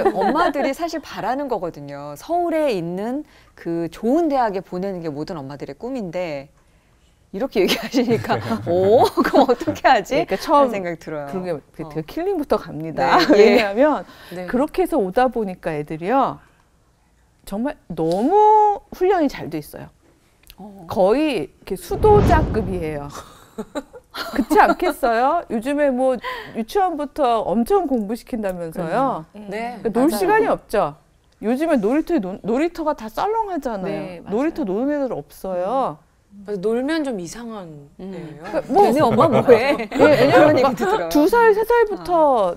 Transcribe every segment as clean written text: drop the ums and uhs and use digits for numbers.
이게 엄마들이 사실 바라는 거거든요. 서울에 있는 그 좋은 대학에 보내는 게 모든 엄마들의 꿈인데 이렇게 얘기하시니까 그럼 어떻게 하지? 그러니까 처음 생각 들어요. 그런 게 킬링부터 갑니다. 네. 왜냐하면 네. 그렇게 해서 오다 보니까 애들이요. 정말 너무 훈련이 잘 돼 있어요. 거의 이렇게 수도자급이에요. 그렇지 않겠어요? 요즘에 뭐 유치원부터 엄청 공부시킨다면서요. 네. 그러니까 놀 시간이 없죠. 요즘에 놀이터가 다 썰렁하잖아요. 네, 맞아요. 놀이터 노는 애들 없어요. 놀면 좀 이상한 애예요. 너네 엄마 뭐해? 이런 얘기 들어요. 2살, 3살부터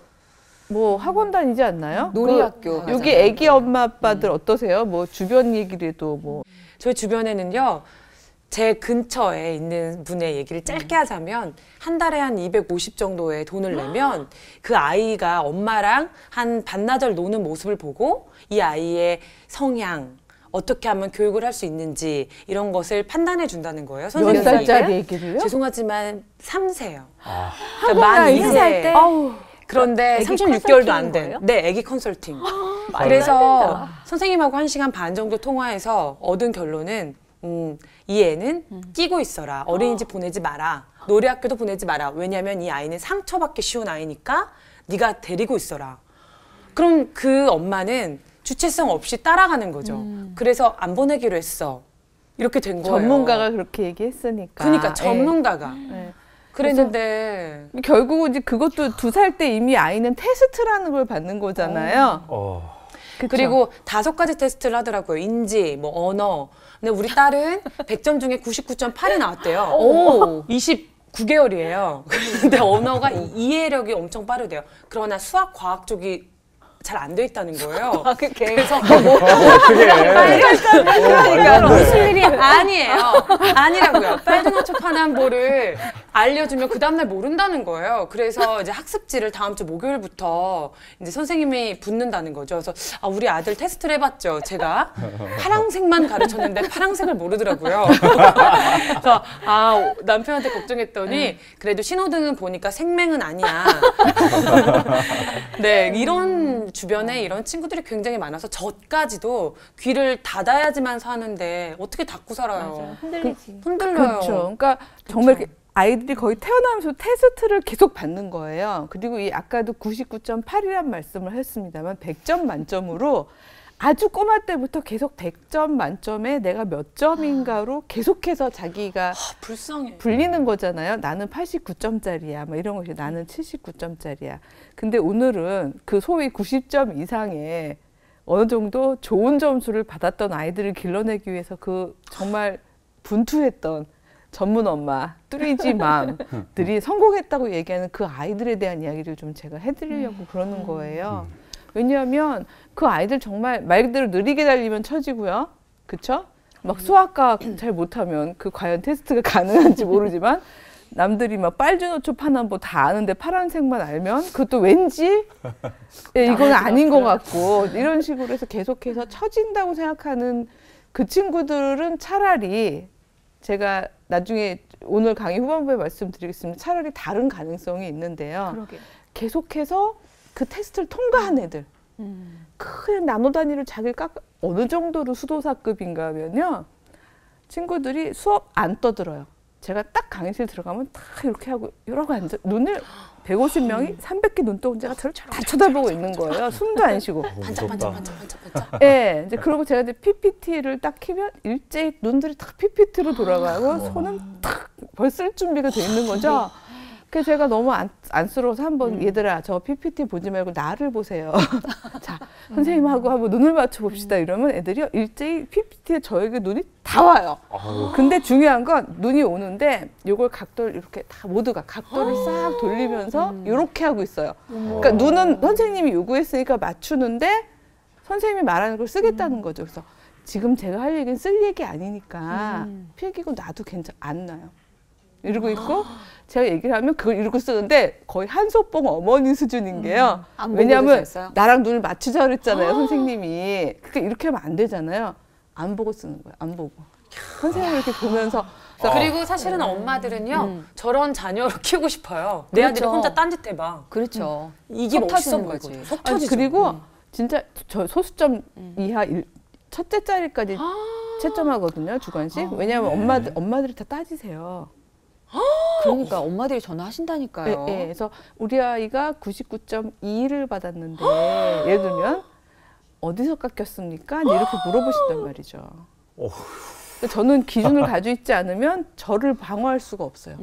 뭐 학원 다니지 않나요? 놀이학교. 여기 애기 엄마 아빠들 어떠세요? 뭐 주변 얘기라도 뭐. 저희 주변에는요. 제 근처에 있는 분의 얘기를 짧게 하자면 한 달에 한 250 정도의 돈을 내면 그 아이가 엄마랑 한 반나절 노는 모습을 보고 이 아이의 성향, 어떻게 하면 교육을 할 수 있는지 이런 것을 판단해 준다는 거예요. 몇 살짜리 얘기를요? 죄송하지만 3세요. 학원 나이 2세. 그런데 애기 36개월도 안 컨설팅인 된. 거예요? 네, 애기 컨설팅. 말도 그래서 안 된다. 선생님하고 1시간 반 정도 통화해서 얻은 결론은 이 애는 끼고 있어라. 어린이집 보내지 마라. 놀이학교도 보내지 마라. 왜냐하면 이 아이는 상처받기 쉬운 아이니까 네가 데리고 있어라. 그럼 그 엄마는 주체성 없이 따라가는 거죠. 그래서 안 보내기로 했어. 이렇게 된 거예요. 전문가가 그렇게 얘기했으니까. 그러니까 전문가가. 네. 그랬는데 결국은 이제 그것도 2살 때 이미 아이는 테스트라는 걸 받는 거잖아요. 그쵸? 그리고 5가지 테스트를 하더라고요. 인지, 뭐 언어. 근데 우리 딸은 100점 중에 99.8이 나왔대요. 29개월이에요. 근데 언어가 이해력이 엄청 빠르대요. 그러나 수학, 과학 쪽이 잘 안 돼 있다는 거예요. 그래서 그러니까 무슨 일이 아니에요. 아니라고요. 빨주노초 파남보를 알려주면 그 다음날 모른다는 거예요. 그래서 이제 학습지를 다음 주 목요일부터 이제 선생님이 붙는다는 거죠. 그래서 우리 아들 테스트를 해봤죠. 제가 파랑색만 가르쳤는데 파랑색을 모르더라고요. 그래서 남편한테 걱정했더니 그래도 신호등은 보니까 생맹은 아니야. 네, 이런 주변에 이런 친구들이 굉장히 많아서 저까지도 귀를 닫아야지만 사는데 어떻게 닫고 살아요? 맞아. 흔들리지. 흔들려요. 그렇죠. 그러니까 정말 이렇게 아이들이 거의 태어나면서 테스트를 계속 받는 거예요. 그리고 이 아까도 99.8이란 말씀을 했습니다만 100점 만점으로 아주 꼬마 때부터 계속 100점 만점에 내가 몇 점인가로 계속해서 자기가 불쌍해. 불리는 거잖아요. 나는 89점짜리야. 뭐 이런 것이 나는 79점짜리야. 근데 오늘은 그 소위 90점 이상의 어느 정도 좋은 점수를 받았던 아이들을 길러내기 위해서 그 정말 분투했던 전문 엄마, 뚜리지 맘들이 성공했다고 얘기하는 그 아이들에 대한 이야기를 좀 제가 해드리려고 그러는 거예요. 왜냐하면 그 아이들 정말 말 그대로 느리게 달리면 처지고요. 그쵸? 막 수학과학 잘 못하면 그 과연 테스트가 가능한지 모르지만 남들이 막 빨주노초 파남보 다 아는데 파란색만 알면 그것도 왠지 이건 아닌 것 같고 이런 식으로 해서 계속해서 처진다고 생각하는 그 친구들은 차라리 제가 나중에 오늘 강의 후반부에 말씀드리겠습니다. 차라리 다른 가능성이 있는데요. 그러게요. 계속해서 그 테스트를 통과한 애들. 큰 나노 단위를 자기가 어느 정도로 수도사급인가 하면요. 친구들이 수업 안 떠들어요. 제가 딱 강의실 들어가면 딱 이렇게 하고 이러고 앉아 눈을 150명이 300개 눈동자가 저를 다 쳐다보고 있는 거예요. 숨도 안 쉬고. 반짝반짝. 예, 이제 그러고 제가 이제 PPT를 딱 키면 일제히 눈들이 딱 PPT로 돌아가고 손은 탁 벌쓸 준비가 돼 있는 거죠. 그래서 제가 너무 안쓰러워서 한번 얘들아 저 PPT 보지 말고 나를 보세요. 자, 선생님하고 한번 눈을 맞춰 봅시다. 이러면 애들이 일제히 PPT에 저에게 눈이 다 와요. 근데 중요한 건 눈이 오는데 요걸 각도를 이렇게 다 모두가 각도를 싹 돌리면서 이렇게 하고 있어요. 그러니까 눈은 선생님이 요구했으니까 맞추는데 선생님이 말하는 걸 쓰겠다는 거죠. 그래서 지금 제가 할 얘기는 쓸 얘기 아니니까 필기고 놔도 안 나요. 이러고 있고 제가 얘기를 하면 그걸 이러고 쓰는데 거의 한소뽕 어머니 수준인 게요. 왜냐하면 나랑 눈을 맞추자 그랬잖아요. 선생님이. 그러니까 이렇게 하면 안 되잖아요. 안 보고 쓰는 거예요. 안 보고. 선생님이 이렇게 보면서. 그리고 사실은 엄마들은요. 저런 자녀를 키우고 싶어요. 내 아들이 혼자 딴짓해봐. 그렇죠. 이게 속 멋있어 터지는 보이고. 거지. 속 터지죠. 그리고 진짜 저 소수점 이하 첫째 자리까지 채점하거든요, 주관식. 왜냐하면 엄마들이 다 따지세요. 그러니까 엄마들이 전화하신다니까요. 네, 그래서 우리 아이가 99.2를 받았는데 예를 들면 어디서 깎였습니까? 이렇게 물어보신단 말이죠. 저는 기준을 가지고 있지 않으면 저를 방어할 수가 없어요.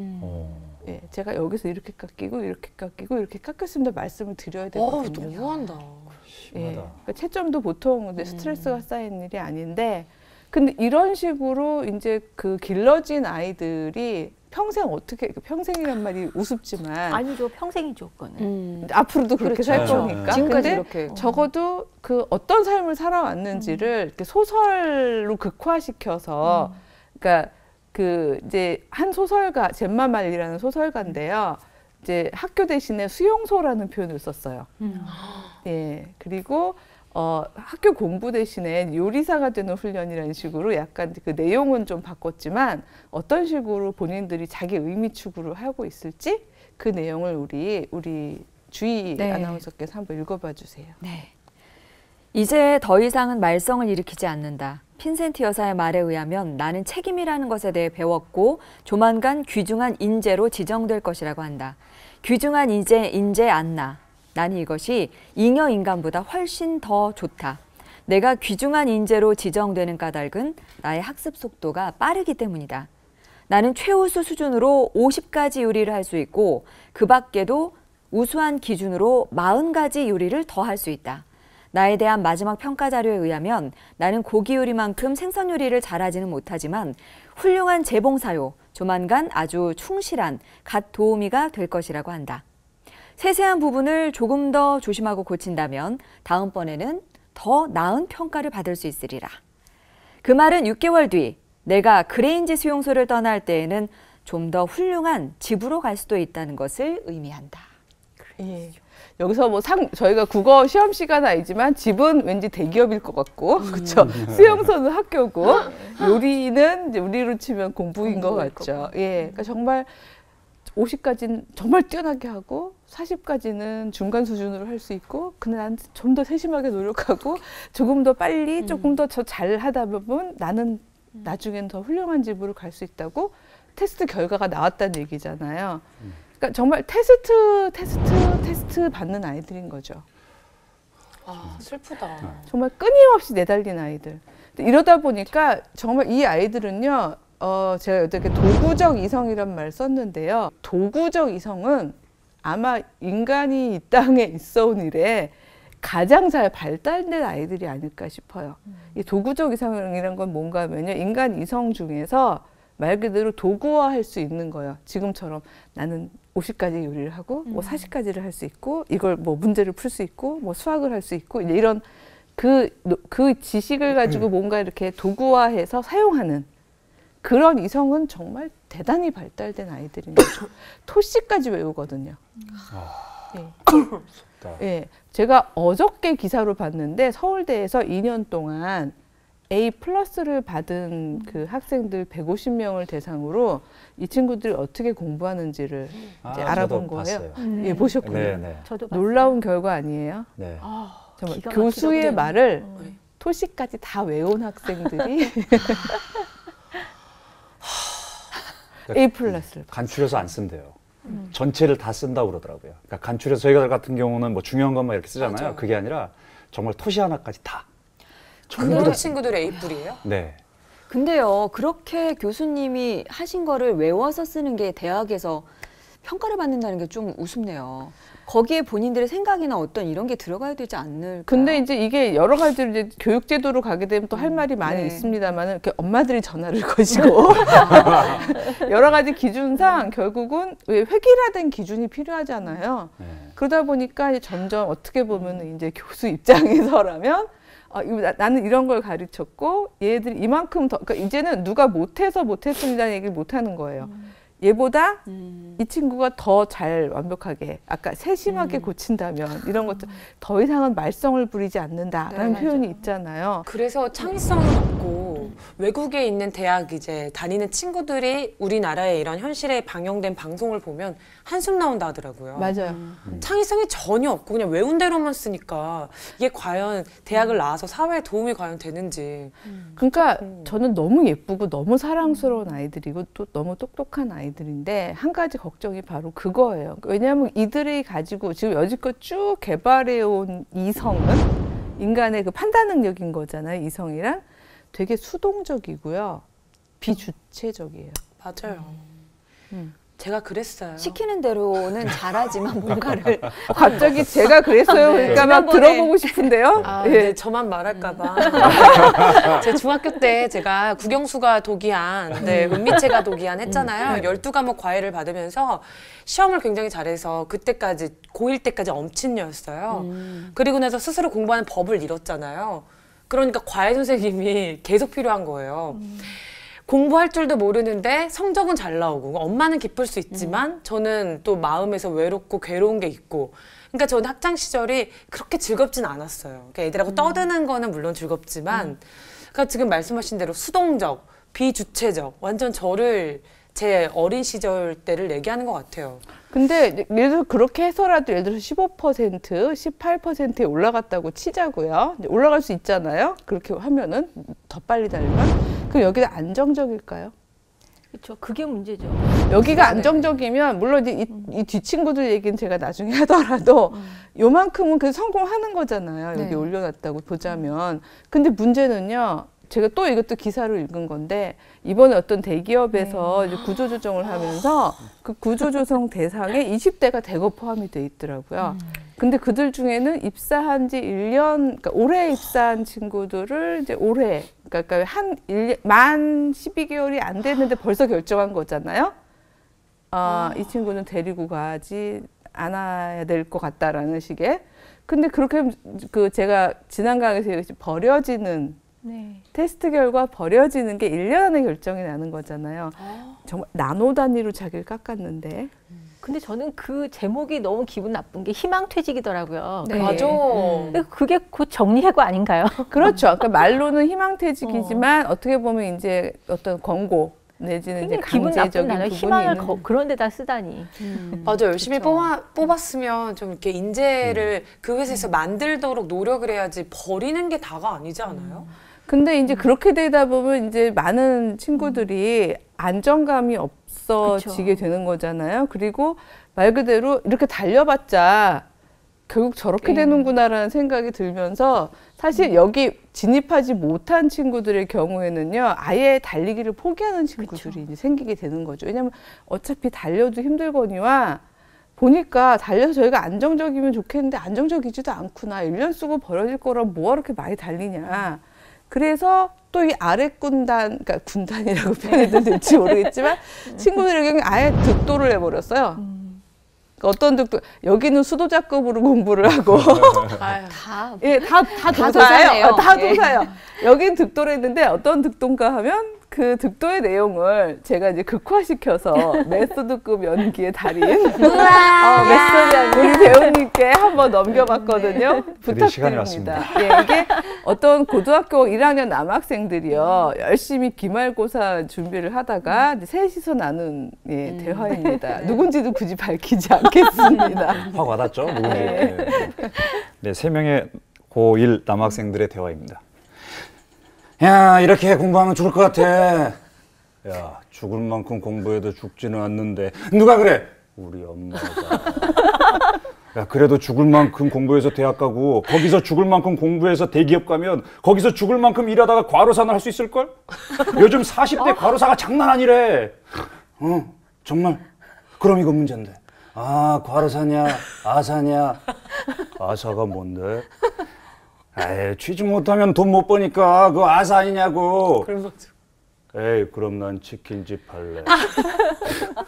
예, 제가 여기서 이렇게 깎이고 이렇게 깎이고 이렇게 깎였습니다 말씀을 드려야 되거든요. 너무한다. 예, 그러니까 채점도 보통 스트레스가 쌓이는 일이 아닌데, 근데 이런 식으로 이제 그 길러진 아이들이 평생 어떻게, 평생이란 말이 우습지만 아니죠, 평생이죠, 그거는. 앞으로도 그렇게 살 그렇죠. 거니까. 지금까지 근데 이렇게. 적어도 그 어떤 삶을 살아왔는지를 이렇게 소설로 극화시켜서, 그러니까 그 이제 한 소설가, 젬마말리라는 소설가인데요. 이제 학교 대신에 수용소라는 표현을 썼어요. 예, 그리고 학교 공부 대신에 요리사가 되는 훈련이라는 식으로 약간 그 내용은 좀 바꿨지만 어떤 식으로 본인들이 자기 의미 추구를 하고 있을지 그 내용을 우리 주희 네. 아나운서께서 한번 읽어봐 주세요. 네. 이제 더 이상은 말썽을 일으키지 않는다. 핀센트 여사의 말에 의하면 나는 책임이라는 것에 대해 배웠고 조만간 귀중한 인재로 지정될 것이라고 한다. 귀중한 인재 안나. 나는 이것이 잉여 인간보다 훨씬 더 좋다. 내가 귀중한 인재로 지정되는 까닭은 나의 학습 속도가 빠르기 때문이다. 나는 최우수 수준으로 50가지 요리를 할 수 있고 그 밖에도 우수한 기준으로 40가지 요리를 더 할 수 있다. 나에 대한 마지막 평가 자료에 의하면 나는 고기 요리만큼 생선 요리를 잘하지는 못하지만 훌륭한 재봉사요, 조만간 아주 충실한 갓 도우미가 될 것이라고 한다. 세세한 부분을 조금 더 조심하고 고친다면 다음번에는 더 나은 평가를 받을 수 있으리라. 그 말은 6개월 뒤 내가 그레인지 수용소를 떠날 때에는 좀 더 훌륭한 집으로 갈 수도 있다는 것을 의미한다. 예. 여기서 뭐 저희가 국어 시험 시간 아니지만 집은 왠지 대기업일 것 같고, 그렇죠. 수용소는 학교고, 요리는 이제 우리로 치면 공부인 것 같죠. 예, 그러니까 정말 50까지는 정말 뛰어나게 하고 40까지는 중간 수준으로 할 수 있고, 근데 난 좀 더 세심하게 노력하고 조금 더 빨리 조금 더 잘 하다 보면 나는 나중엔 더 훌륭한 집으로 갈 수 있다고 테스트 결과가 나왔다는 얘기잖아요. 그러니까 정말 테스트 받는 아이들인 거죠. 아, 슬프다. 정말 끊임없이 내달린 아이들. 이러다 보니까 정말 이 아이들은요, 제가 이렇게 도구적 이성이란 말 썼는데요. 도구적 이성은 아마 인간이 이 땅에 있어 온 이래 가장 잘 발달된 아이들이 아닐까 싶어요. 이 도구적 이성이라는 건 뭔가 하면요, 인간 이성 중에서 말 그대로 도구화할 수 있는 거예요. 지금처럼 나는 50가지 요리를 하고 뭐 40가지를 할 수 있고 이걸 뭐 문제를 풀 수 있고 뭐 수학을 할 수 있고 이런 그 지식을 가지고 뭔가 이렇게 도구화해서 사용하는 그런 이성은 정말 대단히 발달된 아이들인 거죠. 토시까지 외우거든요. 예. 예, 제가 어저께 기사로 봤는데 서울대에서 2년 동안 A+를 받은 그 학생들 150명을 대상으로 이 친구들이 어떻게 공부하는지를 이제 알아본 거예요. 예, 보셨군요. 네, 네. 저도 놀라운 결과 아니에요? 네. 정말 기가 교수의 막히거든요. 말을 토시까지 다 외운 학생들이 A+를 간추려서 안 쓴대요. 전체를 다 쓴다고 그러더라고요. 그러니까 간추려서 저희가 같은 경우는 뭐 중요한 것만 이렇게 쓰잖아요. 맞아요. 그게 아니라 정말 토시 하나까지 다. 그런 친구들의 A뿔이에요? 네. 근데요, 그렇게 교수님이 하신 거를 외워서 쓰는 게 대학에서 평가를 받는다는 게 좀 우습네요. 거기에 본인들의 생각이나 어떤 이런 게 들어가야 되지 않을까요? 근데 이제 이게 여러 가지로 이제 교육제도로 가게 되면 또 할 말이 많이 네. 있습니다만은 이렇게 엄마들이 전화를 거시고 여러 가지 기준상 결국은 왜 획일화된 기준이 필요하잖아요. 네. 그러다 보니까 이제 점점 어떻게 보면 이제 교수 입장에서라면 나는 이런 걸 가르쳤고 얘들이 이만큼 더, 그러니까 이제는 누가 못했습니다는 얘기를 못 하는 거예요. 얘보다 이 친구가 더 잘 완벽하게 아까 세심하게 고친다면 이런 것들 더 이상은 말썽을 부리지 않는다라는 네, 표현이 맞아요. 있잖아요. 그래서 창의성은 없고 외국에 있는 대학 이제 다니는 친구들이 우리나라의 이런 현실에 방영된 방송을 보면 한숨 나온다 하더라고요. 맞아요. 창의성이 전혀 없고 그냥 외운 대로만 쓰니까 이게 과연 대학을 나와서 사회에 도움이 과연 되는지. 그러니까 저는 너무 예쁘고 너무 사랑스러운 아이들이고 또 너무 똑똑한 아이들인데 한 가지 걱정이 바로 그거예요. 왜냐하면 이들이 가지고 지금 여지껏 쭉 개발해온 이성은 인간의 그 판단 능력인 거잖아요. 이성이란 되게 수동적이고요. 비주체적이에요. 맞아요. 제가 그랬어요. 시키는 대로는 잘하지만 뭔가를 갑자기 제가 그랬어요. 그러니까 막 지난번에- 들어보고 싶은데요. 아, 예. 네, 저만 말할까봐. 제 중학교 때 제가 국영수가 독이한, 네, 은미채가 독이한 했잖아요. 12과목 과외를 받으면서 시험을 굉장히 잘해서 그때까지, 고1 때까지 엄친녀였어요. 그리고 나서 스스로 공부하는 법을 잃었잖아요. 그러니까 과외 선생님이 계속 필요한 거예요. 공부할 줄도 모르는데 성적은 잘 나오고 엄마는 기쁠 수 있지만 저는 또 마음에서 외롭고 괴로운 게 있고 그러니까 저는 학창 시절이 그렇게 즐겁진 않았어요. 그러니까 애들하고 떠드는 거는 물론 즐겁지만 그러니까 지금 말씀하신 대로 수동적, 비주체적 완전 저를 제 어린 시절 때를 얘기하는 것 같아요. 근데 예를 들어 그렇게 해서라도 예를 들어서 15%, 18%에 올라갔다고 치자고요. 이제 올라갈 수 있잖아요. 그렇게 하면은 더 빨리 달리면. 그럼 여기가 안정적일까요? 그렇죠. 그게 문제죠. 여기가 안정적이면 물론 이제 이 뒷친구들 얘기는 제가 나중에 하더라도 요만큼은 그 성공하는 거잖아요. 여기 네. 올려놨다고 보자면. 근데 문제는요. 제가 또 이것도 기사로 읽은 건데 이번에 어떤 대기업에서 이제 구조조정을 하면서 그 구조조정 대상에 20대가 대거 포함이 돼 있더라고요. 근데 그들 중에는 입사한 지 1년, 그러니까 올해 입사한 친구들을 이제 올해, 그러니까 만 12개월이 안 됐는데 벌써 결정한 거잖아요. 이 친구는 데리고 가지 않아야 될 것 같다라는 식의. 근데 그렇게 하면 그 제가 지난 강의에서 얘기했지 버려지는 네. 테스트 결과 버려지는 게 1년 안에 결정이 나는 거잖아요. 정말 나노 단위로 자기를 깎았는데. 근데 저는 그 제목이 너무 기분 나쁜 게 희망퇴직이더라고요. 네. 그게. 맞아. 근데 그게 곧 정리해고 아닌가요? 그렇죠. 그러니까 말로는 희망퇴직이지만 어떻게 보면 이제 어떤 권고 내지는 이제 굉장히 기분 나쁜 강제적인 단어 부분이 희망을 있는. 그런 데다 쓰다니. 맞아. 열심히 뽑았으면 좀 이렇게 인재를 그 회사에서 만들도록 노력을 해야지 버리는 게 다가 아니지 않아요? 근데 이제 그렇게 되다 보면 이제 많은 친구들이 안정감이 없어지게 되는 거잖아요. 그리고 말 그대로 이렇게 달려봤자 결국 저렇게 되는구나라는 생각이 들면서 사실 여기 진입하지 못한 친구들의 경우에는요, 아예 달리기를 포기하는 친구들이 이제 생기게 되는 거죠. 왜냐하면 어차피 달려도 힘들거니와 보니까 달려서 저희가 안정적이면 좋겠는데 안정적이지도 않구나. 1년 쓰고 버려질 거라면 뭐가 그렇게 많이 달리냐. 그래서 또 이 아래 군단, 그러니까 군단이라고 표현해도 될지 모르겠지만 친구들의 경우에 아예 득도를 해버렸어요. 그러니까 어떤 득도, 여기는 수도자급으로 공부를 하고 아유. 다 예, 다 도사네요. 도사예요. 다 예. 도사예요. 여긴 득도를 했는데 어떤 득도인가 하면 그 득도의 내용을 제가 이제 극화시켜서 메소드급 연기의 달인 메소드 우리 배우님께 한번 넘겨봤거든요. 드릴 시간이 부탁드립니다. 예, 이게 어떤 고등학교 1학년 남학생들이요 열심히 기말고사 준비를 하다가 이제 셋이서 나눈 예, 대화입니다. 누군지도 굳이 밝히지 않겠습니다. 확 와닿죠? 누군지. 네, 3명의 고1 남학생들의 대화입니다. 야, 이렇게 공부하면 죽을 것 같아. 야, 죽을 만큼 공부해도 죽지는 않는데. 누가 그래? 우리 엄마가. 야, 그래도 죽을 만큼 공부해서 대학 가고 거기서 죽을 만큼 공부해서 대기업 가면 거기서 죽을 만큼 일하다가 과로사는 할 수 있을걸? 요즘 40대 과로사가 장난 아니래. 정말? 그럼 이거 문제인데. 아, 과로사냐? 아사냐? 아사가 뭔데? 에이, 취직 못하면 돈 못 버니까 그거 아사 아니냐고. 에이, 그럼 난 치킨집 할래.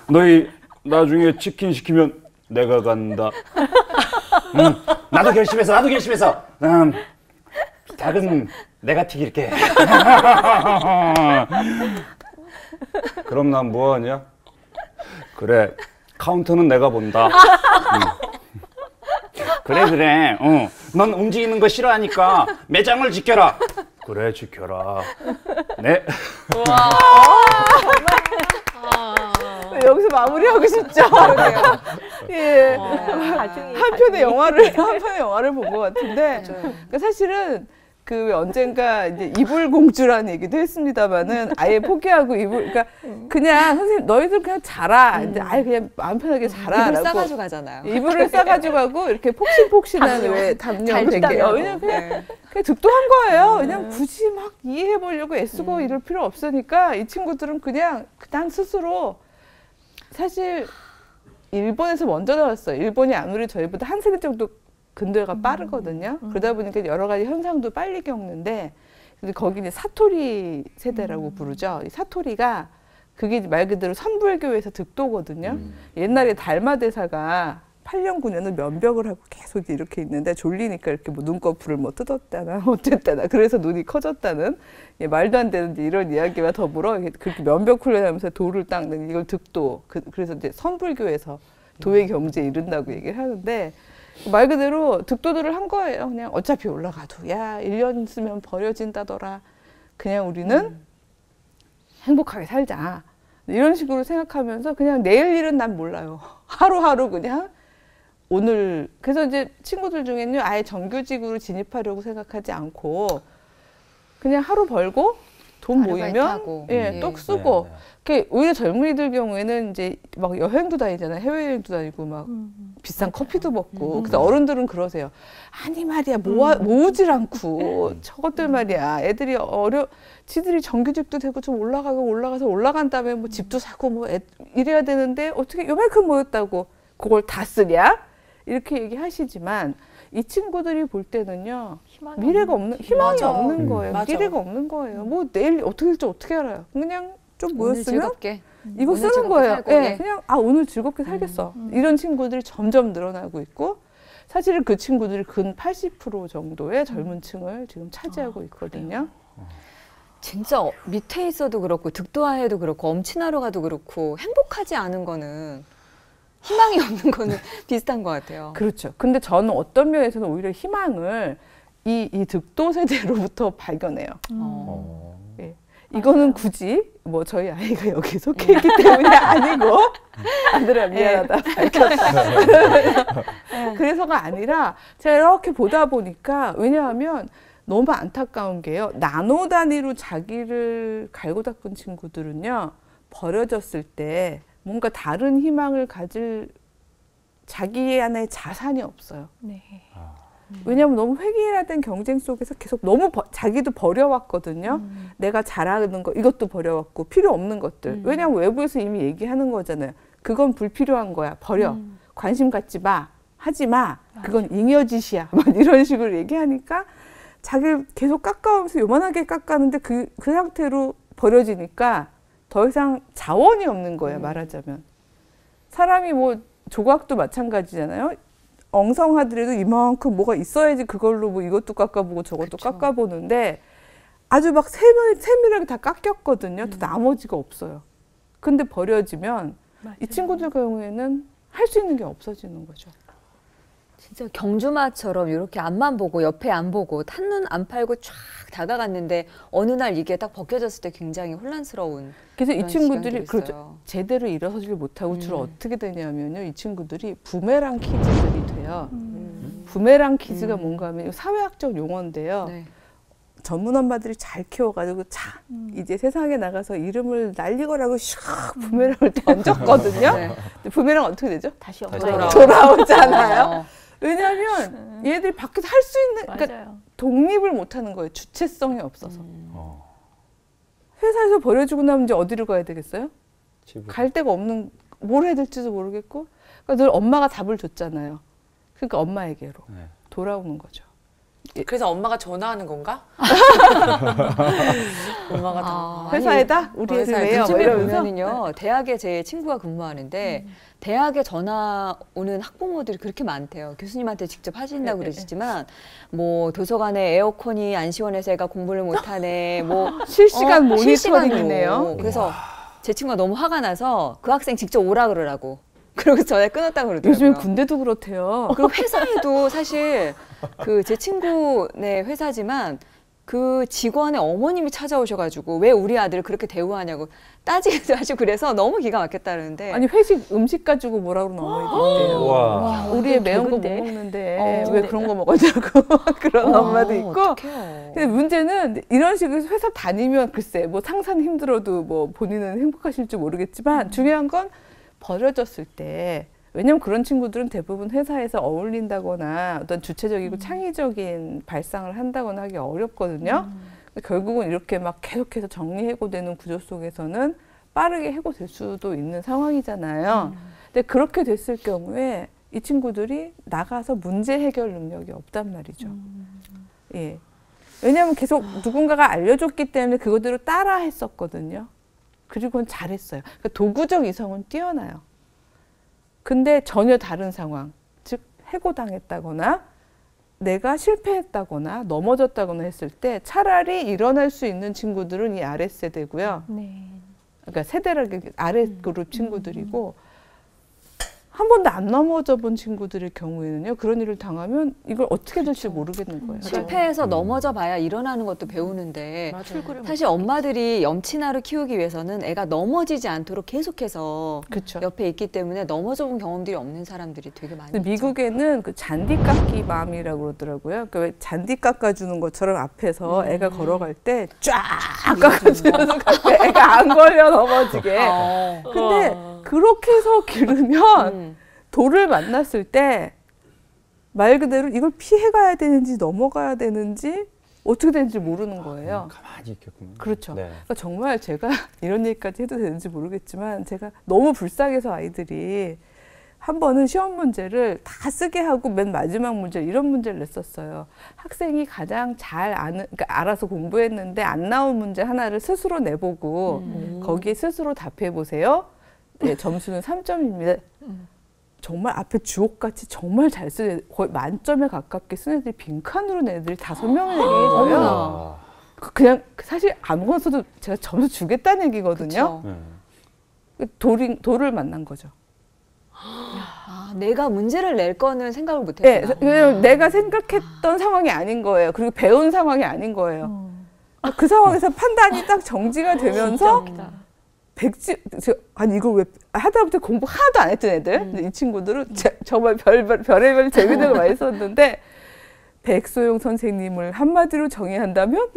너희 나중에 치킨 시키면 내가 간다. 나도 결심했어. 닭은 내가 튀길게. 그럼 난 뭐 하냐? 그래, 카운터는 내가 본다. 그래. 넌 움직이는 거 싫어하니까 매장을 지켜라. 그래 지켜라. 네. 여기서 마무리하고 싶죠. 예. 한 편의 영화를 본 것 같은데, 그러니까 사실은 그 언젠가 이제 이불공주라는 얘기도 했습니다만은 아예 포기하고 그러니까 그냥 선생님 너희들 그냥 자라. 이제 아예 그냥 마음 편하게 자라. 이불 싸가지고 가잖아요. 이불을 싸가지고 가고 이렇게 폭신폭신한 왜 담요 되게. 왜냐면 그냥 득도한 거예요. 그냥 굳이 막 이해해 보려고 애쓰고 이럴 필요 없으니까 이 친구들은 그냥 난 스스로 사실 일본에서 먼저 나왔어요. 일본이 아무리 저희보다 한 세대 정도 근대가 빠르거든요. 그러다 보니까 여러 가지 현상도 빨리 겪는데, 근데 거기 이제 사토리 세대라고 부르죠. 이 사토리가 그게 말 그대로 선불교에서 득도거든요. 옛날에 달마대사가 8년 9년을 면벽을 하고 계속 이렇게 있는데 졸리니까 이렇게 뭐 눈꺼풀을 뭐 뜯었다나 어쨌다나 그래서 눈이 커졌다는 말도 안 되는 이런 이야기와 더불어 그렇게 면벽 훈련하면서 도를 닦는 이걸 득도. 그래서 이제 선불교에서 도의 경지에 이른다고 얘기를 하는데, 말 그대로 득도들을 한 거예요. 그냥 어차피 올라가도 야 1년 쓰면 버려진다더라. 그냥 우리는 행복하게 살자. 이런 식으로 생각하면서 그냥 내일 일은 난 몰라요. 하루하루 그냥 오늘. 그래서 이제 친구들 중에는요 아예 정규직으로 진입하려고 생각하지 않고 그냥 하루 벌고 돈 모이면 떡 쓰고. 오히려 젊은이들 경우에는 이제 막 여행도 다니잖아요. 해외여행도 다니고 막 비싼 커피도 먹고. 그래서 어른들은 그러세요. 아니 말이야 모으질 않고 저것들 말이야. 애들이 지들이 정규직도 되고 좀 올라가서 올라간 다음에 뭐 집도 사고 뭐 이래야 되는데 어떻게 요만큼 모였다고 그걸 다 쓰냐? 이렇게 얘기하시지만 이 친구들이 볼 때는요 미래가 없는, 희망이 없는 거예요. 미래가 없는 거예요. 뭐 내일 어떻게 될지 어떻게 알아요. 그냥 좀 모였으면 이거 쓰는 거예요. 네, 그냥 오늘 즐겁게 살겠어. 이런 친구들이 점점 늘어나고 있고, 사실은 그 친구들이 근 80% 정도의 젊은 층을 지금 차지하고 있거든요. 진짜 밑에 있어도 그렇고 득도해도 그렇고 엄친아로 가도 그렇고 행복하지 않은 거는, 희망이 없는 거는 비슷한 것 같아요. 그렇죠. 근데 저는 어떤 면에서는 오히려 희망을 이 득도 세대로부터 발견해요. 예. 이거는 굳이 뭐 저희 아이가 여기 속해 있기 때문이 아니고 아들아 미안하다 밝혔다. 그래서가 아니라 제가 이렇게 보다 보니까, 왜냐하면 너무 안타까운 게요. 나노 단위로 자기를 갈고 닦은 친구들은요 버려졌을 때 뭔가 다른 희망을 가질 자기 안에 자산이 없어요. 네. 왜냐하면 너무 획일화된 경쟁 속에서 계속 너무 자기도 버려왔거든요. 내가 잘하는 거 이것도 버려왔고 필요 없는 것들. 왜냐하면 외부에서 이미 얘기하는 거잖아요. 그건 불필요한 거야. 버려. 관심 갖지 마. 하지 마. 그건 잉여짓이야. 막 이런 식으로 얘기하니까 자기를 계속 깎아오면서 요만하게 깎았는데 그 상태로 버려지니까 더 이상 자원이 없는 거예요. 말하자면. 사람이 뭐 조각도 마찬가지잖아요. 엉성하더라도 이만큼 뭐가 있어야지 그걸로 뭐 이것도 깎아보고 저것도 깎아보는데 아주 막 세밀하게 다 깎였거든요. 또 나머지가 없어요. 근데 버려지면 이 친구들 경우에는 할 수 있는 게 없어지는 거죠. 진짜 경주마처럼 이렇게 앞만 보고 옆에 안 보고 한눈 안 팔고 쫙 다가갔는데 어느 날 이게 딱 벗겨졌을 때 굉장히 혼란스러운. 그래서 이 친구들이 그렇죠. 제대로 일어서지를 못하고 주로 어떻게 되냐면요. 이 친구들이 부메랑 키즈들이 돼요. 부메랑 키즈가 뭔가 하면 사회학적 용어인데요. 네. 전문 엄마들이 잘 키워가지고 이제 세상에 나가서 이름을 날리거라고 샥 부메랑을 던졌거든요. 네. 부메랑 어떻게 되죠? 다시 돌아오잖아요. 왜냐하면 얘들이 밖에서 할 수 있는, 그러니까 독립을 못하는 거예요. 주체성이 없어서. 회사에서 버려주고 나면 이제 어디로 가야 되겠어요? 갈 데가 없는, 뭘 해야 될지도 모르겠고. 그러니까 늘 엄마가 답을 줬잖아요. 그러니까 엄마에게로 돌아오는 거죠. 그래서 엄마가 전화하는 건가? 엄마가 회사에다? 우리 애들 왜요? 요즘에 보면은요, 대학에 제 친구가 근무하는데 대학에 전화 오는 학부모들이 그렇게 많대요. 교수님한테 직접 하신다고 그러시지만 뭐 도서관에 에어컨이 안 시원해서 애가 공부를 못하네. 뭐 실시간 모니터링이네요. 그래서 제 친구가 너무 화가 나서 그 학생 직접 오라 그러라고. 그리고 전화 끊었다고 그러더라고요. 요즘에 군대도 그렇대요. 그리고 회사에도 사실 그 제 친구네 회사지만 그 직원의 어머님이 찾아오셔가지고 왜 우리 아들을 그렇게 대우하냐고 따지기도 하시고 그래서 너무 기가 막혔다는데. 아니 회식 음식 가지고 뭐라 그러는 어머니도 있대요. 와. 우리의 매운 거 못 개근데? 먹는데 왜 그런 거 먹었냐고 그런 엄마도 있고. 어떡해요. 근데 문제는 이런 식으로 회사 다니면 글쎄 뭐 상사는 힘들어도 뭐 본인은 행복하실지 모르겠지만 중요한 건 버려졌을 때 왜냐면 그런 친구들은 대부분 회사에서 어울린다거나 어떤 주체적이고 창의적인 발상을 한다거나 하기 어렵거든요. 결국은 이렇게 막 계속해서 정리해고되는 구조 속에서는 빠르게 해고될 수도 있는 상황이잖아요. 근데 그렇게 됐을 경우에 이 친구들이 나가서 문제 해결 능력이 없단 말이죠. 예. 왜냐하면 계속 누군가가 알려줬기 때문에 그거대로 따라 했었거든요. 그리고 그건 잘했어요. 그러니까 도구적 이성은 뛰어나요. 근데 전혀 다른 상황, 즉 해고당했다거나 내가 실패했다거나 넘어졌다거나 했을 때 차라리 일어날 수 있는 친구들은 이 아랫세대고요. 네. 그러니까 세대라기 아래 그룹 친구들이고 한 번도 안 넘어져 본 친구들의 경우에는요. 그런 일을 당하면 이걸 어떻게 될지 모르겠는 거예요. 실패해서 넘어져 봐야 일어나는 것도 배우는데 맞아요. 사실 엄마들이 염치나루 키우기 위해서는 애가 넘어지지 않도록 계속해서 그렇죠. 옆에 있기 때문에 넘어져 본 경험들이 없는 사람들이 되게 많이 근데 있죠. 미국에는 그 잔디 깎기 맘이라고 그러더라고요. 그러니까 왜 잔디 깎아주는 것처럼 앞에서 애가 걸어갈 때 쫙 깎아주면서 애가 안 걸려 넘어지게. 근데 그렇게 해서 기르면 돌을 만났을 때 말 그대로 이걸 피해 가야 되는지 넘어가야 되는지 어떻게 되는지 모르는 거예요. 가만히 있겠군요. 그렇죠. 네. 그러니까 정말 제가 이런 얘기까지 해도 되는지 모르겠지만 제가 너무 불쌍해서 아이들이 한 번은 시험 문제를 다 쓰게 하고 맨 마지막 문제 이런 문제를 냈었어요. 학생이 가장 잘 아는, 그러니까 알아서 공부했는데 안 나온 문제 하나를 스스로 내보고 거기에 스스로 답해 보세요. 네, 점수는 3점입니다. 정말 앞에 주옥같이 정말 잘 쓴 애들, 거의 만점에 가깝게 쓴 애들이 빈칸으로 낸 애들이 5명이 내게 아, 그냥 사실 아무거나 써도 제가 점수 주겠다는 얘기거든요. 그쵸. 네. 돌을 만난 거죠. 아, 내가 문제를 낼 거는 생각을 못 네, 했구나. 왜냐면 내가 생각했던 상황이 아닌 거예요. 그리고 배운 상황이 아닌 거예요. 그 상황에서 판단이 딱 정지가 되면서 아니 이걸 왜 하다못해 공부 하나도 안 했던 애들 근데 이 친구들은 정말 별의별 재밌는 거 많이 썼는데 백소영 선생님을 한마디로 정의한다면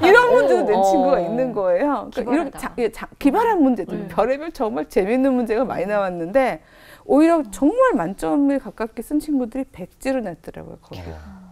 이런 문제도 낸 친구가 있는 거예요. 그러니까 이런 기발한 문제들 별의별 정말 재밌는 문제가 많이 나왔는데 오히려 정말 만점에 가깝게 쓴 친구들이 100지를 냈더라고요. 거기가.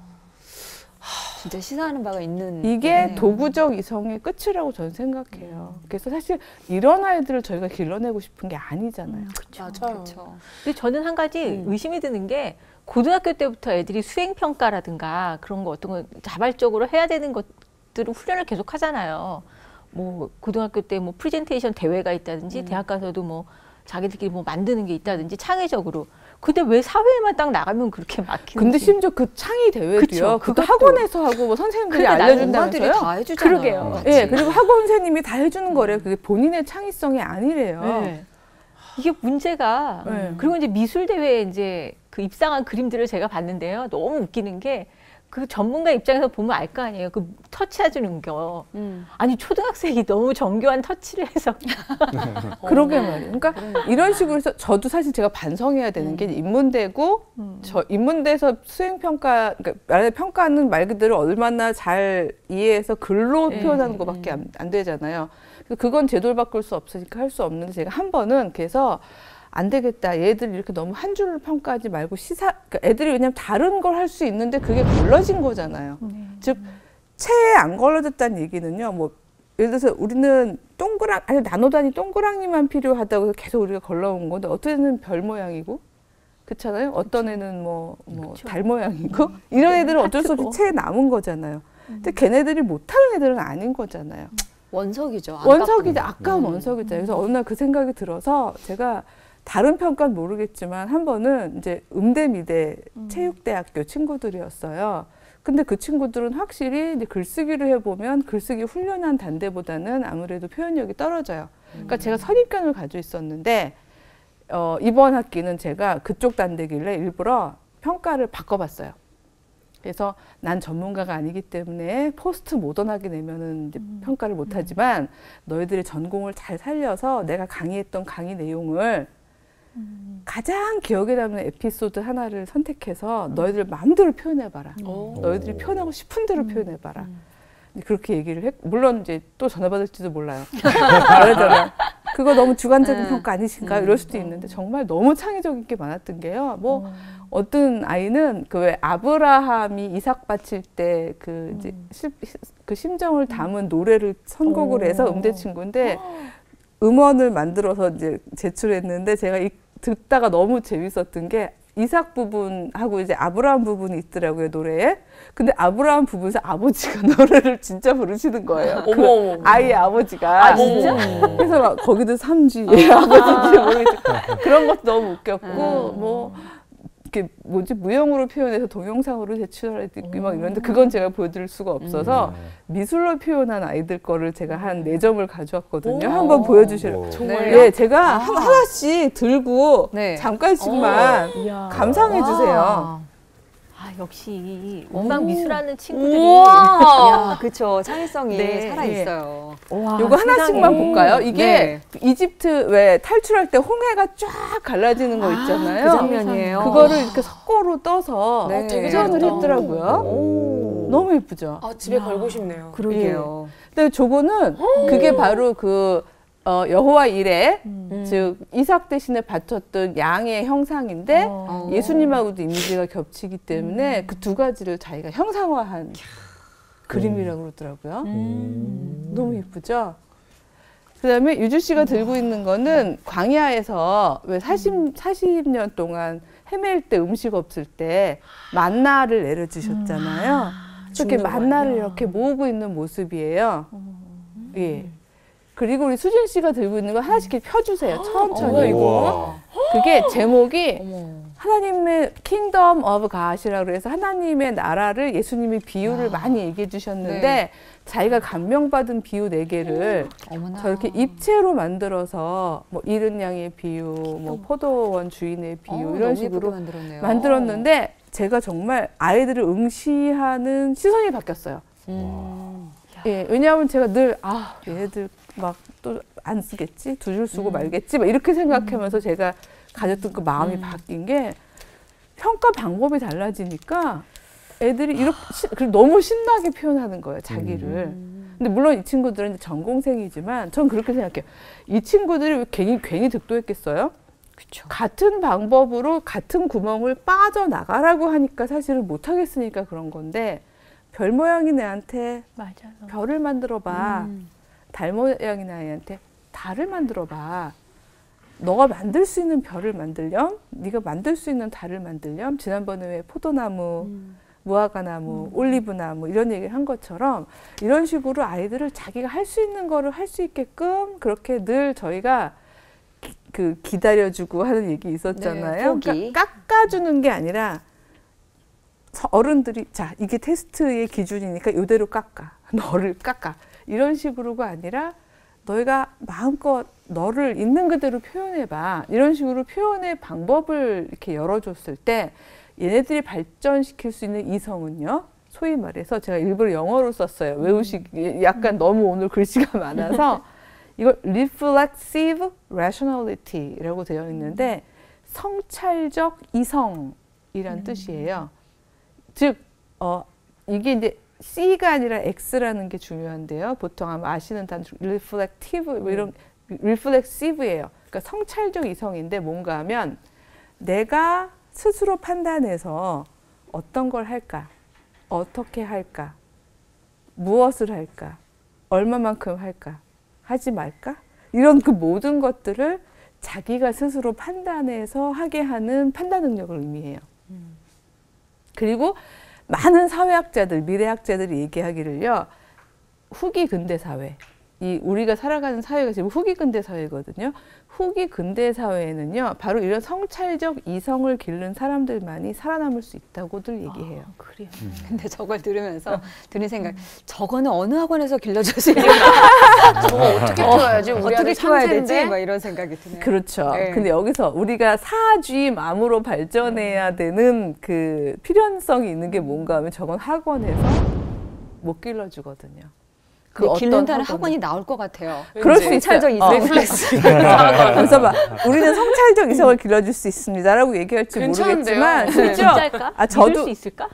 진짜 시사하는 바가 있는. 이게 네. 도구적 이성의 끝이라고 저는 생각해요. 그래서 사실 이런 아이들을 저희가 길러내고 싶은 게 아니잖아요. 맞아요. 그렇죠. 근데 저는 한 가지 의심이 드는 게 고등학교 때부터 애들이 수행평가라든가 그런 거 어떤 거 자발적으로 해야 되는 것들을 훈련을 계속 하잖아요. 뭐 고등학교 때 뭐 프레젠테이션 대회가 있다든지 대학 가서도 뭐 자기들끼리 뭐 만드는 게 있다든지 창의적으로. 근데 왜 사회에만 딱 나가면 그렇게 막히는지. 근데 심지어 그 창의 대회도요. 그쵸, 그것도 그것도. 학원에서 하고 뭐 선생님들이 그러니까 나는 엄마들이 알려준다면서요? 다 해주잖아요. 그러게요. 같이. 예, 그리고 학원 선생님이 다 해주는 거래요. 그게 본인의 창의성이 아니래요. 네. 이게 문제가 네. 그리고 이제 미술 대회에 이제 그 입상한 그림들을 제가 봤는데요. 너무 웃기는 게 그 전문가 입장에서 보면 알 거 아니에요. 그 터치해주는 거. 아니 초등학생이 너무 정교한 터치를 해서 그러게 말이에요. 그러니까 이런 식으로 해서 저도 사실 제가 반성해야 되는 게 인문대고 저 인문대에서 수행평가, 그러니까 말하자면 평가는 말 그대로 얼마나 잘 이해해서 글로 표현하는 것밖에 안 되잖아요. 그래서 그건 제도를 바꿀 수 없으니까 할 수 없는데 제가 한 번은 그래서 안 되겠다. 얘들 이렇게 너무 한 줄로 평가하지 말고 그러니까 애들이 왜냐면 다른 걸 할 수 있는데 그게 걸러진 거잖아요. 즉 체에 안 걸러졌다는 얘기는요. 뭐 예를 들어서 우리는 나노단위 동그라미만 필요하다고 해서 계속 우리가 걸러온 건데 어떤 애는 별 모양이고 그렇잖아요. 어떤 애는 뭐 달 모양이고 이런 애들은 어쩔 수 없이 체에 남은 거잖아요. 근데 걔네들이 못하는 애들은 아닌 거잖아요. 원석이죠. 원석이죠. 아까운 원석이죠. 그래서 어느 날 그 생각이 들어서 제가 다른 평가는 모르겠지만 한 번은 이제 음대미대 체육대학교 친구들이었어요. 근데 그 친구들은 확실히 이제 글쓰기를 해보면 글쓰기 훈련한 단대보다는 아무래도 표현력이 떨어져요. 그러니까 제가 선입견을 가지고 있었는데 이번 학기는 제가 그쪽 단대길래 일부러 평가를 바꿔봤어요. 그래서 난 전문가가 아니기 때문에 포스트 모던하게 내면은 이제 평가를 못하지만 너희들의 전공을 잘 살려서 내가 강의했던 강의 내용을 가장 기억에 남는 에피소드 하나를 선택해서 너희들 마음대로 표현해봐라. 너희들이 표현하고 싶은 대로 표현해봐라. 그렇게 얘기를 했. 물론 이제 또 전화 받을지도 몰라요. 그러잖아. 그거 너무 주관적인 평가 아니신가 이럴 수도 있는데 정말 너무 창의적인 게 많았던 게요. 뭐 어떤 아이는 그 왜 아브라함이 이삭 바칠 때 그 이제 그 심정을 담은 노래를 선곡을 해서 음대 친구인데 음원을 만들어서 이제 제출했는데 제가 듣다가 너무 재밌었던 게 이삭 부분하고 이제 아브라함 부분이 있더라고요, 노래에. 근데 아브라함 부분에서 아버지가 노래를 진짜 부르시는 거예요. 그 아이의 아버지가. 아, 진짜? 그래서 막 거기도 삼쥐 아버지인지 모르겠지만 그런 것도 너무 웃겼고 뭐 이렇게 뭐지 무용으로 표현해서 동영상으로 제출하고 막 이런데 그건 제가 보여드릴 수가 없어서 미술로 표현한 아이들 거를 제가 한 4점을 가져왔거든요. 한번 보여주실래요? 정말요? 네, 제가 하나씩 들고 네. 잠깐씩만 이야. 감상해 주세요. 아, 역시 음악 미술하는 친구들이 우와, 그렇죠. 창의성이 네. 살아 있어요. 와, 요거 하나씩만 세상에. 볼까요? 이게 네. 이집트 왜 탈출할 때 홍해가 쫙 갈라지는 거 있잖아요. 그 장면이에요. 그거를 이렇게 석고로 떠서 네. 되게 표현을 잘했다. 했더라고요. 너무 예쁘죠? 아, 집에 걸고 싶네요. 그러게요. 근데 저거는 그게 바로 그 여호와 이레 즉 이삭 대신에 바쳤던 양의 형상인데 예수님하고도 이미지가 겹치기 때문에 그 두 가지를 자기가 형상화한 그림이라고 그러더라고요. 너무 예쁘죠? 그다음에 유주 씨가 들고 있는 거는 광야에서 왜 40년 동안 헤맬 때 음식 없을 때 만나를 내려주셨잖아요. 이렇게 만나를 이렇게 모으고 있는 모습이에요. 예. 그리고 우리 수진 씨가 들고 있는 거 하나씩 이렇게 펴주세요. 천천히. 이거. 그게 제목이 하나님의 킹덤 오브 갓이라고 해서 하나님의 나라를 예수님이 비유를 많이 얘기해 주셨는데 네. 자기가 감명받은 비유 4개를 어머나. 저렇게 입체로 만들어서 뭐 이른 양의 비유, 뭐 포도원 주인의 비유 이런 너무 식으로 예쁘게 만들었네요. 만들었는데 제가 정말 아이들을 응시하는 시선이 바뀌었어요. 예, 왜냐하면 제가 늘 얘네들 막 또 안 쓰겠지, 2줄 쓰고 말겠지, 막 이렇게 생각하면서 제가 가졌던 그 마음이 바뀐 게 평가 방법이 달라지니까 애들이 이렇게 너무 신나게 표현하는 거예요, 자기를. 근데 물론 이 친구들은 이제 전공생이지만 전 그렇게 생각해요. 이 친구들이 왜 괜히 득도했겠어요? 그쵸. 같은 방법으로 같은 구멍을 빠져나가라고 하니까 사실은 못하겠으니까 그런 건데 별 모양인 애한테 맞아요. 별을 만들어봐. 달 모양인 아이한테 달을 만들어봐. 너가 만들 수 있는 별을 만들렴, 네가 만들 수 있는 달을 만들렴. 지난번에 왜 포도나무, 무화과나무, 올리브나무 이런 얘기를 한 것처럼 이런 식으로 아이들을 자기가 할 수 있는 거를 할 수 있게끔 그렇게 늘 저희가 기다려주고 하는 얘기 있었잖아요. 네, 포기. 그러니까 깎아주는 게 아니라 어른들이 자 이게 테스트의 기준이니까 이대로 깎아. 너를 깎아. 이런 식으로가 아니라 너희가 마음껏 너를 있는 그대로 표현해봐. 이런 식으로 표현의 방법을 이렇게 열어줬을 때 얘네들이 발전시킬 수 있는 이성은요. 소위 말해서 제가 일부러 영어로 썼어요. 외우시기 약간 너무 오늘 글씨가 많아서 이걸 reflexive rationality라고 되어 있는데 성찰적 이성이란 뜻이에요. 즉 이게 이제 C가 아니라 X라는 게 중요한데요. 보통 아마 아시는 단어 reflective 뭐 이런 reflexive예요. 그러니까 성찰적 이성인데 뭔가 하면 내가 스스로 판단해서 어떤 걸 할까, 어떻게 할까, 무엇을 할까, 얼마만큼 할까, 하지 말까 이런 그 모든 것들을 자기가 스스로 판단해서 하게 하는 판단 능력을 의미해요. 그리고 많은 사회학자들, 미래학자들이 얘기하기를요. 후기 근대 사회, 이 우리가 살아가는 사회가 지금 후기 근대 사회거든요. 후기 근대 사회에는요, 바로 이런 성찰적 이성을 기른 사람들만이 살아남을 수 있다고들 얘기해요. 그래요. 근데 저걸 들으면서 드는 생각, 저거는 어느 학원에서 길러줄 수 있나? 저거 어떻게 키워야지? 우리 어떻게 아들 키워야 되지? 삼세인데? 막 이런 생각이 드네요. 그렇죠. 네. 근데 여기서 우리가 사주임암으로 발전해야 되는 그 필연성이 있는 게 뭔가 하면 저건 학원에서 못 길러주거든요. 그 길른다는 학원은. 학원이 나올 것 같아요. 그럴 수 있어요. 성찰적 이성. 리플렉스. 그래서 막 우리는 성찰적 이성을 길러줄 수 있습니다라고 얘기할지 괜찮은데요? 모르겠지만 심지어 진짜일까? 저도 믿을 수 있을까?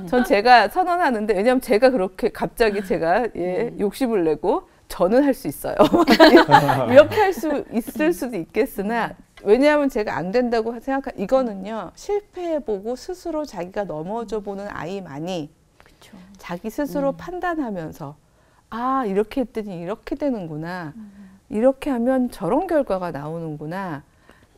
전 제가 선언하는데 왜냐하면 제가 그렇게 갑자기 제가 욕심을 내고 저는 할 수 있어요. 이렇게 할 수 있을 수도 있겠으나 왜냐하면 제가 안 된다고 생각한 이거는요 실패해보고 스스로 자기가 넘어져 보는 아이만이 그쵸. 자기 스스로 판단하면서 아 이렇게 했더니 이렇게 되는구나 이렇게 하면 저런 결과가 나오는구나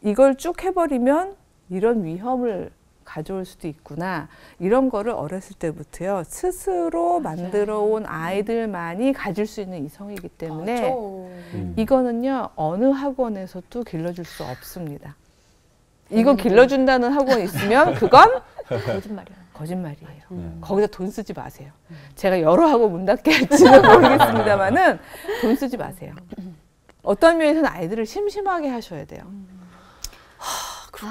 이걸 쭉 해버리면 이런 위험을 가져올 수도 있구나 이런 거를 어렸을 때부터요 스스로 만들어 온 아이들만이 가질 수 있는 이성이기 때문에 이거는요 어느 학원에서도 길러줄 수 없습니다. 이거 길러준다는 학원이 있으면 그건 거짓말이야. 거짓말이에요. 거기다 돈 쓰지 마세요. 제가 여러 학원 문 닫게 할지는 모르겠습니다만은 돈 쓰지 마세요. 어떤 면에서는 아이들을 심심하게 하셔야 돼요.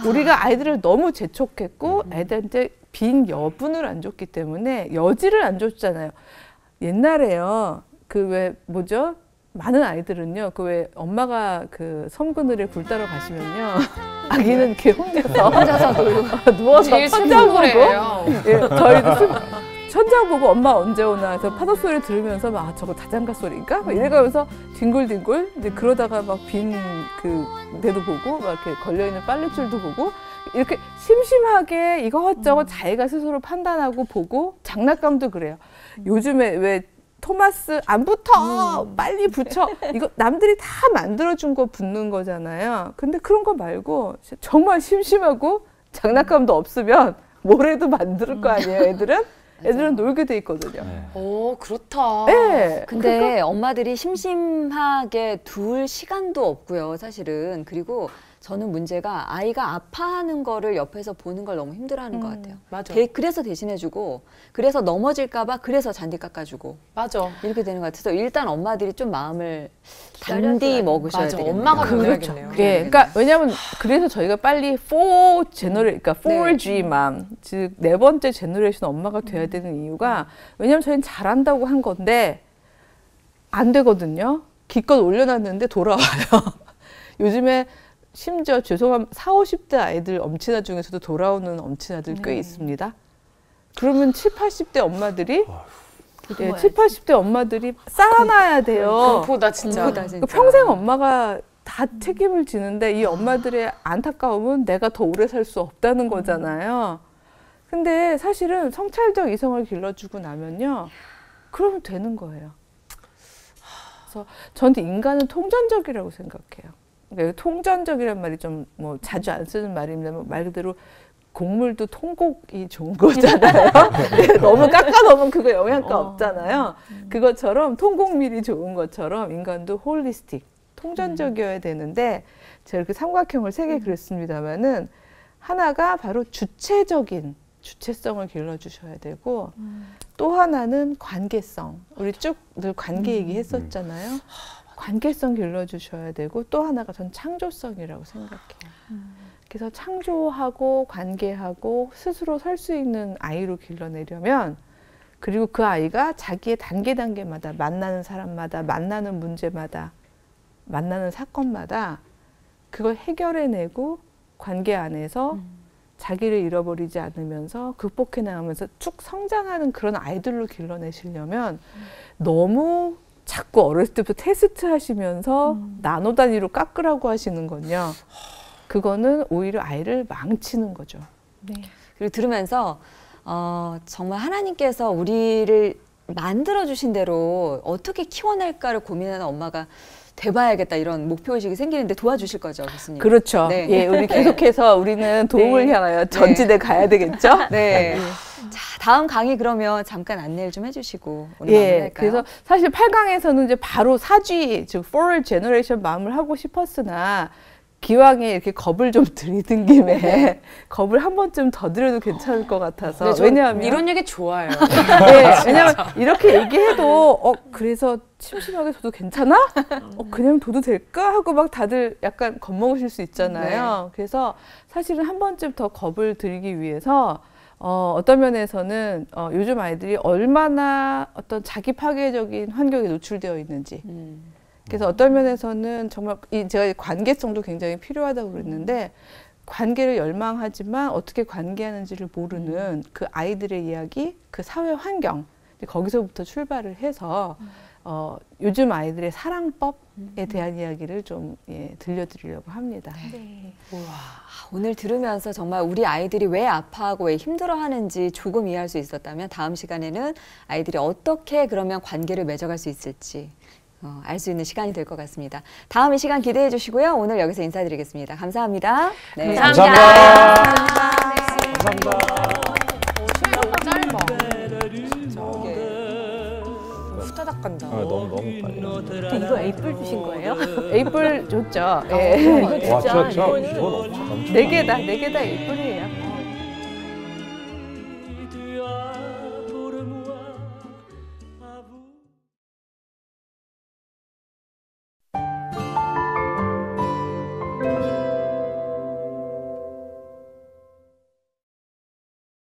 우리가 아이들을 너무 재촉했고 애들한테 빈 여분을 안 줬기 때문에 여지를 안 줬잖아요. 옛날에요. 그 왜 뭐죠? 많은 아이들은요. 그 왜 엄마가 그 섬그늘에 굴 따러 가시면요. 아기는 이렇게 혼자서 누워서 제일 천장 보고 슬픈 예, 저희도 천장 보고 엄마 언제 오나 해서 파도 소리 들으면서 막 아, 저거 자장가 소리인가? 막 이래가면서 뒹굴뒹굴 이제 그러다가 막 빈 그 데도 보고 막 이렇게 걸려있는 빨랫줄도 보고 이렇게 심심하게 이것저것 자기가 스스로 판단하고 보고 장난감도 그래요. 요즘에 왜 토마스 안 붙어 빨리 붙여 이거 남들이 다 만들어준 거 붙는 거잖아요. 근데 그런 거 말고 정말 심심하고 장난감도 없으면 뭐래도 만들 거 아니에요. 애들은 놀게 돼 있거든요. 오 그렇다. 네. 근데 엄마들이 심심하게 둘 시간도 없고요, 사실은. 그리고 저는 문제가 아이가 아파하는 거를 옆에서 보는 걸 너무 힘들어하는 것 같아요. 맞아. 그래서 대신해주고, 그래서 넘어질까 봐 그래서 잔디 깎아주고 맞아. 이렇게 되는 것 같아서 일단 엄마들이 좀 마음을 기다려줘야 단디 되는 먹으셔야 맞아. 되겠네요. 엄마가 그렇죠. 변해야겠네요. 예, 그러니까 왜냐하면 그래서 저희가 빨리 4 4G만 즉 네 번째 제너레이션 엄마가 돼야 되는 이유가 왜냐하면 저희는 잘한다고 한 건데 안 되거든요. 기껏 올려놨는데 돌아와요. 요즘에 심지어 죄송한 40, 50대 아이들 엄친아 중에서도 돌아오는 엄친아들 꽤 있습니다. 그러면 70, 80대 엄마들이 예, 70, 80대 엄마들이 쌓아놔야 돼요. 공포다 진짜. 공포다, 진짜. 평생 엄마가 다 책임을 지는데 이 엄마들의 안타까움은 내가 더 오래 살 수 없다는 거잖아요. 근데 사실은 성찰적 이성을 길러주고 나면요. 그러면 되는 거예요. 그래서 저는 인간은 통전적이라고 생각해요. 그러니까 통전적이란 말이 좀 뭐 자주 안 쓰는 말입니다만 말 그대로 곡물도 통곡이 좋은 거잖아요. 너무 깎아놓으면 그거 영양가 없잖아요. 그것처럼 통곡밀이 좋은 것처럼 인간도 홀리스틱, 통전적이어야 되는데 제가 이렇게 삼각형을 3개 그렸습니다마는 하나가 바로 주체적인 주체성을 길러주셔야 되고 또 하나는 관계성. 우리 쭉 늘 관계 얘기했었잖아요. 관계성 길러주셔야 되고 또 하나가 전 창조성이라고 생각해요. 그래서 창조하고 관계하고 스스로 설 수 있는 아이로 길러내려면 그리고 그 아이가 자기의 단계마다 만나는 사람마다 만나는 문제마다 만나는 사건마다 그걸 해결해내고 관계 안에서 자기를 잃어버리지 않으면서 극복해 나가면서 쭉 성장하는 그런 아이들로 길러내시려면 너무 자꾸 어렸을 때부터 테스트 하시면서 나노 단위로 깎으라고 하시는 건요. 그거는 오히려 아이를 망치는 거죠. 네. 그리고 들으면서 정말 하나님께서 우리를 만들어주신 대로 어떻게 키워낼까를 고민하는 엄마가 돼봐야겠다 이런 목표의식이 생기는데 도와주실 거죠, 교수님? 그렇죠. 네. 예, 우리 계속해서 우리는 도움을 네. 향하여 전진해 가야 되겠죠? 네. 자, 다음 강의 그러면 잠깐 안내를 좀 해주시고 오늘 예, 마무리할까요? 그래서 사실 8강에서는 이제 바로 사쥐, 즉 forward generation 마음을 하고 싶었으나 기왕에 이렇게 겁을 좀 들이든 김에 겁을 한 번쯤 더 들여도 괜찮을 것 같아서. 네, 왜냐하면 이런 얘기 좋아해요. 네, 왜냐면 이렇게 얘기해도 그래서 심심하게 둬도 괜찮아? 그냥 둬도 될까? 하고 막 다들 약간 겁먹으실 수 있잖아요. 그래서 사실은 한 번쯤 더 겁을 들이기 위해서 어떤 면에서는 요즘 아이들이 얼마나 어떤 자기 파괴적인 환경에 노출되어 있는지. 그래서 어떤 면에서는 정말 제가 관계성도 굉장히 필요하다고 그랬는데 관계를 열망하지만 어떻게 관계하는지를 모르는 그 아이들의 이야기, 그 사회 환경, 거기서부터 출발을 해서 요즘 아이들의 사랑법에 대한 이야기를 좀 들려드리려고 합니다. 오늘 들으면서 정말 우리 아이들이 왜 아파하고 왜 힘들어하는지 조금 이해할 수 있었다면 다음 시간에는 아이들이 어떻게 그러면 관계를 맺어갈 수 있을지 알 수 있는 시간이 될 것 같습니다. 다음 이 시간 기대해 주시고요. 오늘 여기서 인사드리겠습니다. 감사합니다. 네. 감사합니다. 감사합니다. 후다닥 간다. 너무 빨리. 근데 이거 에이플 주신 거예요? 에이플 줬죠. 예. 이거 와, 진짜 이건 이건 엄청. 4개다 에이플이에요.